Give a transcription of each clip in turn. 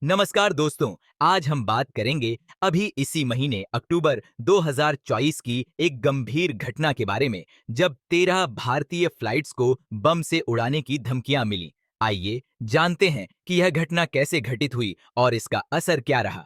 नमस्कार दोस्तों, आज हम बात करेंगे अभी इसी महीने अक्टूबर 2024 की एक गंभीर घटना के बारे में, जब 13 भारतीय फ्लाइट्स को बम से उड़ाने की धमकियां मिली। आइए जानते हैं कि यह घटना कैसे घटित हुई और इसका असर क्या रहा।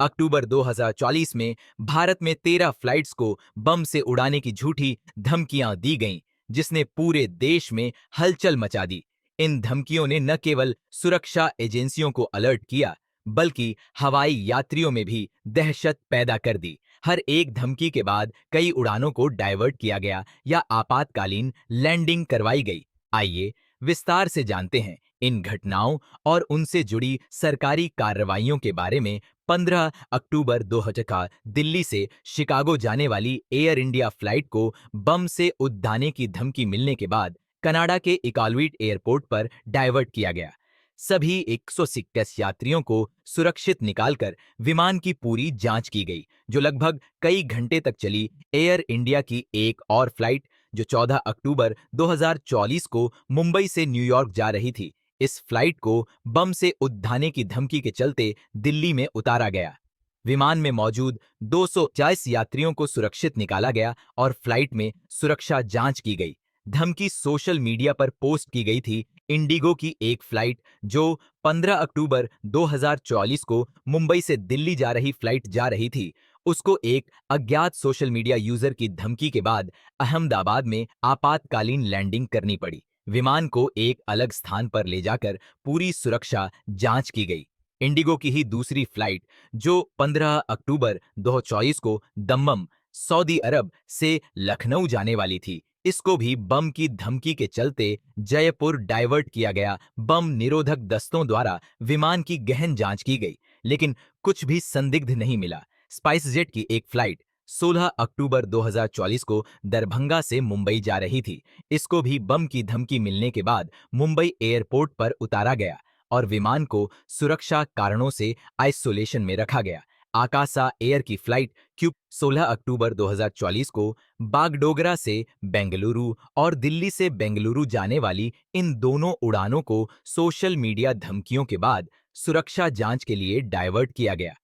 अक्टूबर 2024 में भारत में 13 फ्लाइट्स को बम से उड़ाने की झूठी धमकियां दी गईं, जिसने पूरे देश में हलचल मचा दी। इन धमकियों ने न केवल सुरक्षा एजेंसियों को अलर्ट किया, बल्कि हवाई यात्रियों में भी दहशत पैदा कर दी। हर एक धमकी के बाद कई उड़ानों को डायवर्ट किया गया या आपातकालीन लैंडिंग करवाई गई। आइए विस्तार से जानते हैं इन घटनाओं और उनसे जुड़ी सरकारी कार्रवाइयों के बारे में। 15 अक्टूबर 2000 का दिल्ली से शिकागो जाने वाली एयर इंडिया फ्लाइट को बम से उड़ाने की धमकी मिलने के बाद कनाडा के इकालुइट एयरपोर्ट पर डायवर्ट किया गया। सभी 121 यात्रियों को सुरक्षित निकालकर विमान की पूरी जांच की गई, जो लगभग कई घंटे तक चली। एयर इंडिया की एक और फ्लाइट, जो 14 अक्टूबर 2024 को मुंबई से न्यूयॉर्क जा रही थी, इस फ्लाइट को बम से उड़ाने की धमकी के चलते दिल्ली में उतारा गया। विमान में मौजूद 240 यात्रियों को सुरक्षित निकाला गया और फ्लाइट में सुरक्षा जांच की गई। धमकी सोशल मीडिया पर पोस्ट की गई थी। इंडिगो की एक फ्लाइट, जो 15 अक्टूबर 2024 को मुंबई से दिल्ली जा रही फ्लाइट जा रही थी, उसको एक अज्ञात सोशल मीडिया यूजर की धमकी के बाद अहमदाबाद में आपातकालीन लैंडिंग करनी पड़ी। विमान को एक अलग स्थान पर ले जाकर पूरी सुरक्षा जांच की गई। इंडिगो की ही दूसरी फ्लाइट, जो 15 अक्टूबर 2024 को दम्मम, सऊदी अरब से लखनऊ जाने वाली थी, इसको भी बम की धमकी के चलते जयपुर डायवर्ट किया गया। बम निरोधक दस्तों द्वारा विमान की गहन जांच की गई, लेकिन कुछ भी संदिग्ध नहीं मिला। स्पाइसजेट की एक फ्लाइट 16 अक्टूबर 2024 को दरभंगा से मुंबई जा रही थी, इसको भी बम की धमकी मिलने के बाद मुंबई एयरपोर्ट पर उतारा गया और विमान को सुरक्षा कारणों से आइसोलेशन में रखा गया। आकाशा एयर की फ्लाइट क्यू 16 अक्टूबर 2024 को बागडोगरा से बेंगलुरु और दिल्ली से बेंगलुरु जाने वाली इन दोनों उड़ानों को सोशल मीडिया धमकियों के बाद सुरक्षा जांच के लिए डायवर्ट किया गया।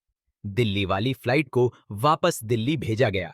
दिल्ली वाली फ्लाइट को वापस दिल्ली भेजा गया।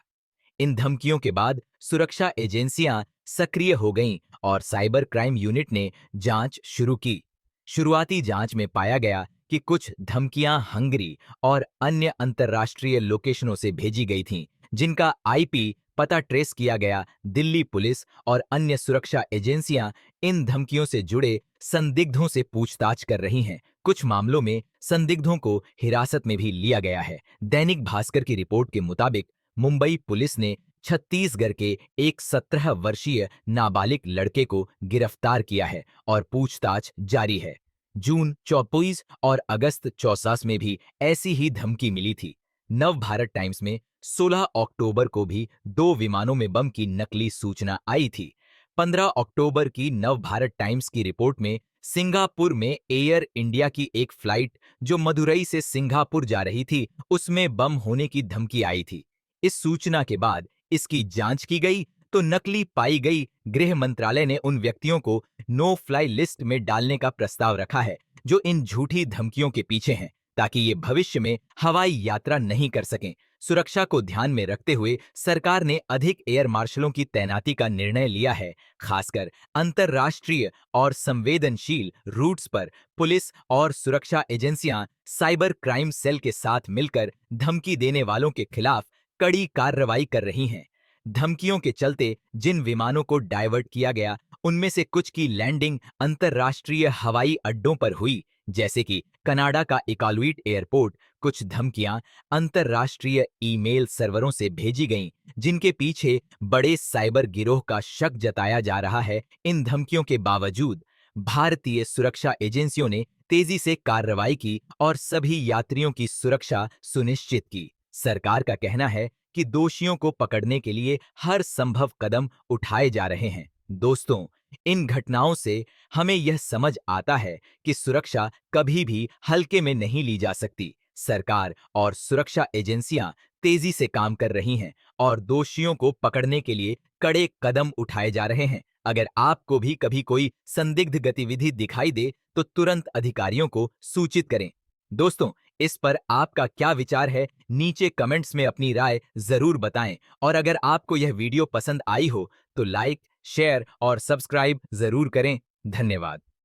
इन धमकियों के बाद सुरक्षा एजेंसियां सक्रिय हो गईं और साइबर क्राइम यूनिट ने जांच शुरू की। शुरुआती जांच में पाया गया कि कुछ धमकियां हंगरी और अन्य अंतर्राष्ट्रीय लोकेशनों से भेजी गई थीं, जिनका आईपी पता ट्रेस किया गया। दिल्ली पुलिस और अन्य सुरक्षा एजेंसियां इन धमकियों से जुड़े संदिग्धों से पूछताछ कर रही हैं। कुछ मामलों में संदिग्धों को हिरासत में भी लिया गया है। दैनिक भास्कर की रिपोर्ट के मुताबिक मुंबई पुलिस ने छत्तीसगढ़ के एक 17 वर्षीय नाबालिग लड़के को गिरफ्तार किया है और पूछताछ जारी है। जून 24 और अगस्त 24 में भी ऐसी ही धमकी मिली थी। नव भारत टाइम्स में 16 अक्टूबर को भी 2 विमानों में बम की नकली सूचना आई थी। 15 अक्टूबर की नव भारत टाइम्स की रिपोर्ट में सिंगापुर में एयर इंडिया की एक फ्लाइट, जो मदुरई से सिंगापुर जा रही थी, उसमें बम होने की धमकी आई थी। इस सूचना के बाद इसकी जांच की गई तो नकली पाई गई। गृह मंत्रालय ने उन व्यक्तियों को नो फ्लाई लिस्ट में डालने का प्रस्ताव रखा है, जो इन झूठी धमकियों के पीछे हैं, ताकि ये भविष्य में हवाई यात्रा नहीं कर सकें। सुरक्षा को ध्यान में रखते हुए सरकार ने अधिक एयर मार्शलों की तैनाती का निर्णय लिया है। खासकर अंतर्राष्ट्रीय और संवेदनशील रूट्स पर पुलिस और सुरक्षा एजेंसियां साइबर क्राइम सेल के साथ मिलकर धमकी देने वालों के खिलाफ कड़ी कार्रवाई कर रही हैं। धमकियों के चलते जिन विमानों को डायवर्ट किया गया, उनमें से कुछ की लैंडिंग अंतर्राष्ट्रीय हवाई अड्डों पर हुई, जैसे कि कनाडा का इकालुइट एयरपोर्ट। कुछ धमकियां अंतर्राष्ट्रीय ईमेल सर्वरों से भेजी गईं, जिनके पीछे बड़े साइबर गिरोह का शक जताया जा रहा है। इन धमकियों के बावजूद भारतीय सुरक्षा एजेंसियों ने तेजी से कार्रवाई की और सभी यात्रियों की सुरक्षा सुनिश्चित की। सरकार का कहना है कि दोषियों को पकड़ने के लिए हर संभव कदम उठाए जा रहे हैं। दोस्तों, इन घटनाओं से हमें यह समझ आता है कि सुरक्षा कभी भी हल्के में नहीं ली जा सकती। सरकार और सुरक्षा एजेंसियां तेजी से काम कर रही हैं और दोषियों को पकड़ने के लिए कड़े कदम उठाए जा रहे हैं। अगर आपको भी कभी कोई संदिग्ध गतिविधि दिखाई दे, तो तुरंत अधिकारियों को सूचित करें। दोस्तों, इस पर आपका क्या विचार है? नीचे कमेंट्स में अपनी राय जरूर बताएं और अगर आपको यह वीडियो पसंद आई हो तो लाइक, शेयर और सब्सक्राइब जरूर करें। धन्यवाद।